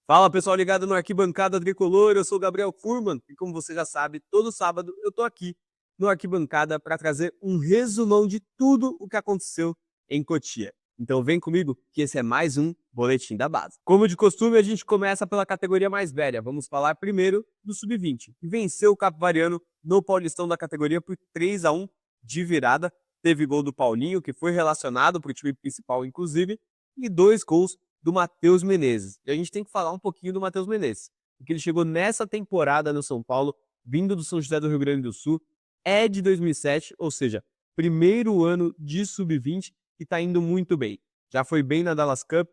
Fala pessoal ligado no Arquibancada Tricolor, eu sou o Gabriel Furman e como você já sabe, todo sábado eu tô aqui no Arquibancada para trazer um resumão de tudo o que aconteceu em Cotia. Então vem comigo que esse é mais um Boletim da Base. Como de costume, a gente começa pela categoria mais velha. Vamos falar primeiro do Sub-20, que venceu o Capivariano no Paulistão da categoria por 3-1 de virada. Teve gol do Paulinho, que foi relacionado para o time principal inclusive, e 2 gols do Matheus Menezes. E a gente tem que falar um pouquinho do Matheus Menezes, porque ele chegou nessa temporada no São Paulo, vindo do São José do Rio Grande do Sul, é de 2007, ou seja, primeiro ano de Sub-20 e está indo muito bem. Já foi bem na Dallas Cup,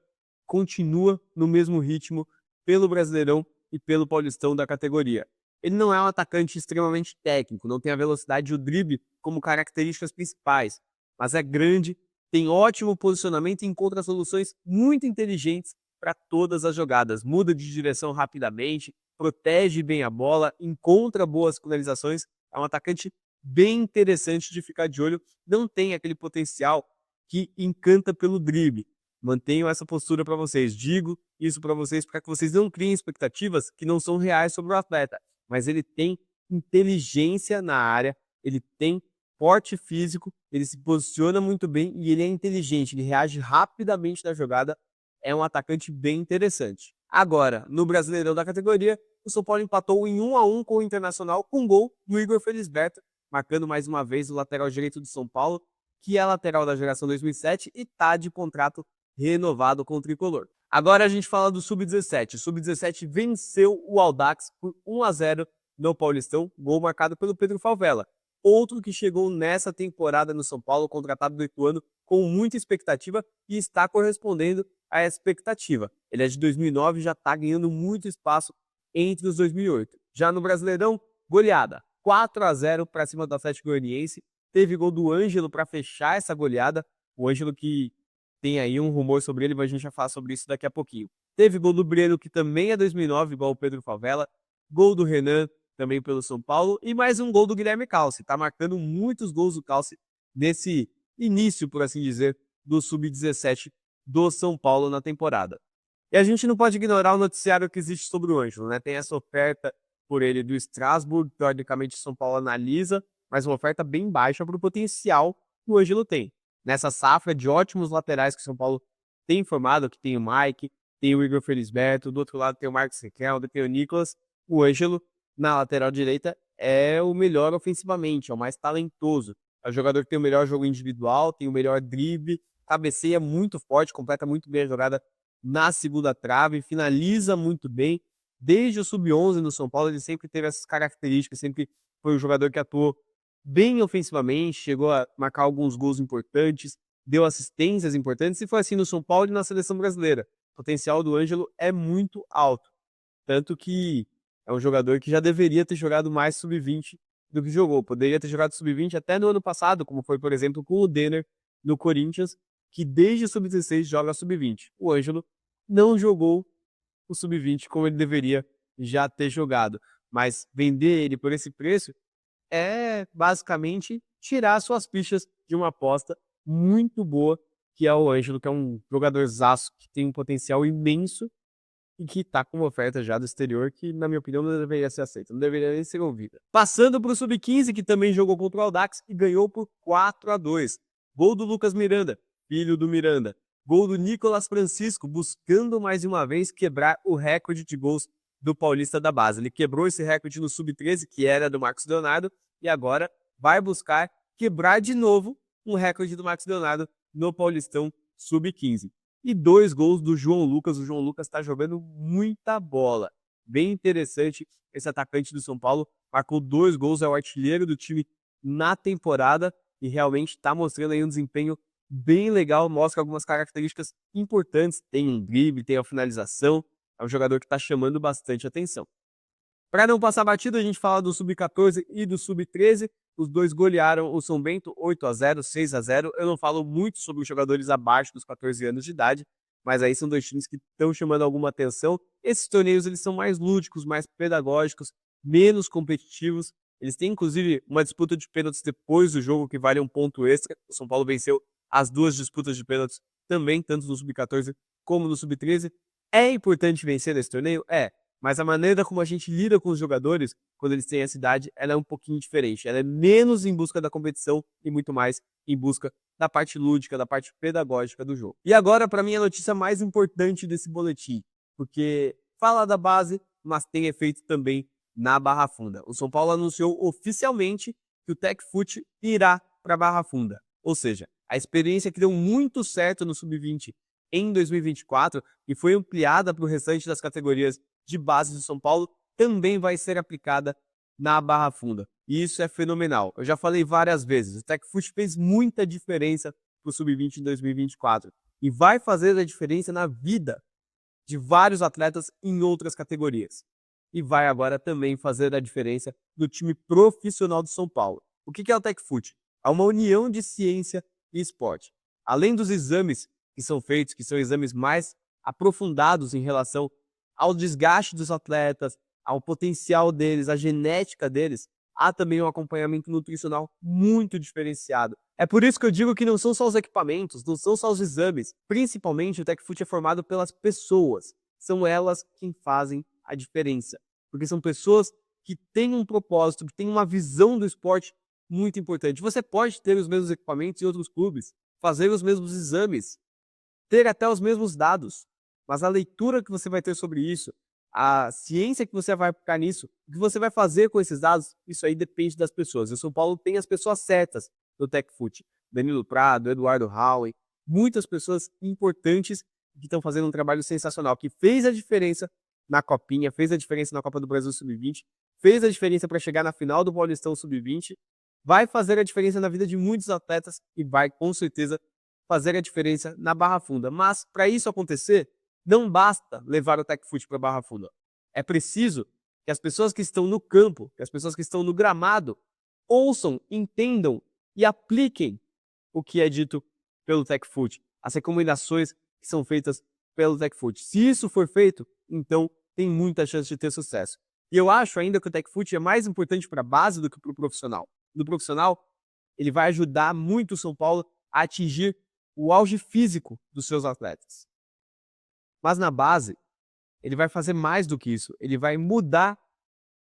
continua no mesmo ritmo pelo Brasileirão e pelo Paulistão da categoria. Ele não é um atacante extremamente técnico, não tem a velocidade e o drible como características principais, mas é grande, tem ótimo posicionamento e encontra soluções muito inteligentes para todas as jogadas. Muda de direção rapidamente, protege bem a bola, encontra boas finalizações. É um atacante bem interessante de ficar de olho. Não tem aquele potencial que encanta pelo drible. Mantenho essa postura para vocês. Digo isso para vocês para que vocês não criem expectativas que não são reais sobre o atleta. Mas ele tem inteligência na área, ele tem porte físico, ele se posiciona muito bem e ele é inteligente, ele reage rapidamente na jogada, é um atacante bem interessante. Agora, no Brasileirão da categoria, o São Paulo empatou em 1-1 com o Internacional com gol do Igor Felisberto, marcando mais uma vez o lateral direito do São Paulo, que é lateral da geração 2007 e está de contrato renovado com o Tricolor. Agora a gente fala do Sub-17. O Sub-17 venceu o Audax por 1-0 no Paulistão, gol marcado pelo Pedro Falvella. Outro que chegou nessa temporada no São Paulo, contratado do Ituano, com muita expectativa e está correspondendo à expectativa. Ele é de 2009 e já está ganhando muito espaço entre os 2008. Já no Brasileirão, goleada, 4-0 para cima do Atlético Goianiense. Teve gol do Ângelo para fechar essa goleada. O Ângelo que tem aí um rumor sobre ele, mas a gente vai falar sobre isso daqui a pouquinho. Teve gol do Breno, que também é 2009, igual o Pedro Favela. Gol do Renan, também pelo São Paulo, e mais um gol do Guilherme Calci. Tá marcando muitos gols do Calci nesse início, por assim dizer, do Sub-17 do São Paulo na temporada. E a gente não pode ignorar o noticiário que existe sobre o Ângelo, né? Tem essa oferta por ele do Strasbourg, teoricamente o São Paulo analisa, mas uma oferta bem baixa para o potencial que o Ângelo tem. Nessa safra de ótimos laterais que o São Paulo tem formado, que tem o Mike, tem o Igor Felisberto, do outro lado tem o Marcos Riquelme, tem o Nicolas, o Ângelo na lateral direita é o melhor ofensivamente, é o mais talentoso. É o jogador que tem o melhor jogo individual, tem o melhor drible, cabeceia muito forte, completa muito bem a jogada na segunda trave, finaliza muito bem. Desde o Sub-11 no São Paulo, ele sempre teve essas características, sempre foi um jogador que atuou bem ofensivamente, chegou a marcar alguns gols importantes, deu assistências importantes, e foi assim no São Paulo e na seleção brasileira. O potencial do Ângelo é muito alto, tanto que é um jogador que já deveria ter jogado mais Sub-20 do que jogou. Poderia ter jogado Sub-20 até no ano passado, como foi, por exemplo, com o Denner no Corinthians, que desde o Sub-16 joga Sub-20. O Ângelo não jogou o Sub-20 como ele deveria já ter jogado. Mas vender ele por esse preço é basicamente tirar suas fichas de uma aposta muito boa, que é o Ângelo, que é um jogadorzaço que tem um potencial imenso e que tá com uma oferta já do exterior que, na minha opinião, não deveria ser aceita, não deveria nem ser ouvida. Passando para o Sub-15, que também jogou contra o Audax e ganhou por 4-2. Gol do Lucas Miranda, filho do Miranda. Gol do Nicolas Francisco, buscando mais uma vez quebrar o recorde de gols do Paulista da base. Ele quebrou esse recorde no Sub-13, que era do Marcos Leonardo, e agora vai buscar quebrar de novo um recorde do Marcos Leonardo no Paulistão Sub-15. E 2 gols do João Lucas. O João Lucas está jogando muita bola. Bem interessante esse atacante do São Paulo. Marcou 2 gols, é o artilheiro do time na temporada e realmente está mostrando aí um desempenho bem legal. Mostra algumas características importantes. Tem um drible, tem a finalização. É um jogador que está chamando bastante atenção. Para não passar batido, a gente fala do Sub-14 e do Sub-13. Os dois golearam o São Bento 8-0, 6-0. Eu não falo muito sobre os jogadores abaixo dos 14 anos de idade, mas aí são dois times que estão chamando alguma atenção. Esses torneios eles são mais lúdicos, mais pedagógicos, menos competitivos. Eles têm inclusive uma disputa de pênaltis depois do jogo que vale um ponto extra. O São Paulo venceu as 2 disputas de pênaltis também, tanto no Sub-14 como no Sub-13. É importante vencer nesse torneio? É, mas a maneira como a gente lida com os jogadores, quando eles têm essa idade, ela é um pouquinho diferente. Ela é menos em busca da competição e muito mais em busca da parte lúdica, da parte pedagógica do jogo. E agora, para mim, a notícia mais importante desse boletim, porque fala da base, mas tem efeito também na Barra Funda. O São Paulo anunciou oficialmente que o TecFut irá para a Barra Funda. Ou seja, a experiência que deu muito certo no Sub-20 em 2024 e foi ampliada para o restante das categorias de base do São Paulo, também vai ser aplicada na Barra Funda. E isso é fenomenal. Eu já falei várias vezes, o TecFut fez muita diferença para o Sub-20 em 2024 e vai fazer a diferença na vida de vários atletas em outras categorias. E vai agora também fazer a diferença no time profissional do São Paulo. O que é o TecFut? É uma união de ciência e esporte. Além dos exames que são feitos, que são exames mais aprofundados em relação ao desgaste dos atletas, ao potencial deles, à genética deles, há também um acompanhamento nutricional muito diferenciado. É por isso que eu digo que não são só os equipamentos, não são só os exames. Principalmente o TecFut é formado pelas pessoas. São elas quem fazem a diferença. Porque são pessoas que têm um propósito, que têm uma visão do esporte muito importante. Você pode ter os mesmos equipamentos em outros clubes, fazer os mesmos exames, ter até os mesmos dados, mas a leitura que você vai ter sobre isso, a ciência que você vai aplicar nisso, o que você vai fazer com esses dados, isso aí depende das pessoas. E o São Paulo tem as pessoas certas do TecFut. Danilo Prado, Eduardo Howen, muitas pessoas importantes que estão fazendo um trabalho sensacional, que fez a diferença na Copinha, fez a diferença na Copa do Brasil Sub-20, fez a diferença para chegar na final do Paulistão Sub-20, vai fazer a diferença na vida de muitos atletas e vai, com certeza, fazer a diferença na Barra Funda. Mas, para isso acontecer, não basta levar o TecFut para a Barra Funda. É preciso que as pessoas que estão no campo, que as pessoas que estão no gramado, ouçam, entendam e apliquem o que é dito pelo TecFut, as recomendações que são feitas pelo TecFut. Se isso for feito, então tem muita chance de ter sucesso. E eu acho ainda que o TecFut é mais importante para a base do que para o profissional. No profissional, ele vai ajudar muito o São Paulo a atingir o auge físico dos seus atletas. Mas na base, ele vai fazer mais do que isso. Ele vai mudar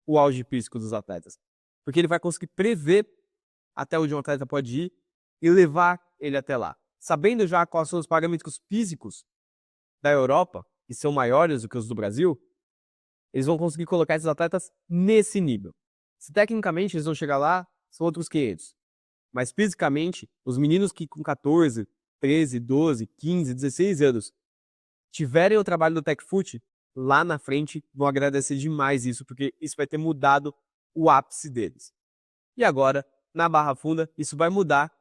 o auge físico dos atletas. Porque ele vai conseguir prever até onde um atleta pode ir e levar ele até lá. Sabendo já quais são os parâmetros físicos da Europa, que são maiores do que os do Brasil, eles vão conseguir colocar esses atletas nesse nível. Se tecnicamente eles vão chegar lá, são outros 500. Mas fisicamente, os meninos que com 14, 13, 12, 15, 16 anos tiverem o trabalho do TecFut, lá na frente vão agradecer demais isso, porque isso vai ter mudado o ápice deles. E agora, na Barra Funda, isso vai mudar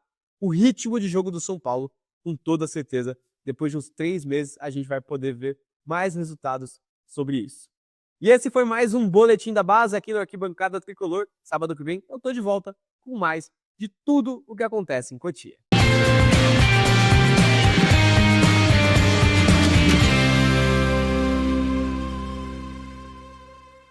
o ritmo de jogo do São Paulo, com toda certeza. Depois de uns 3 meses, a gente vai poder ver mais resultados sobre isso. E esse foi mais um Boletim da Base aqui no Arquibancada Tricolor. Sábado que vem eu tô de volta com mais de tudo o que acontece em Cotia.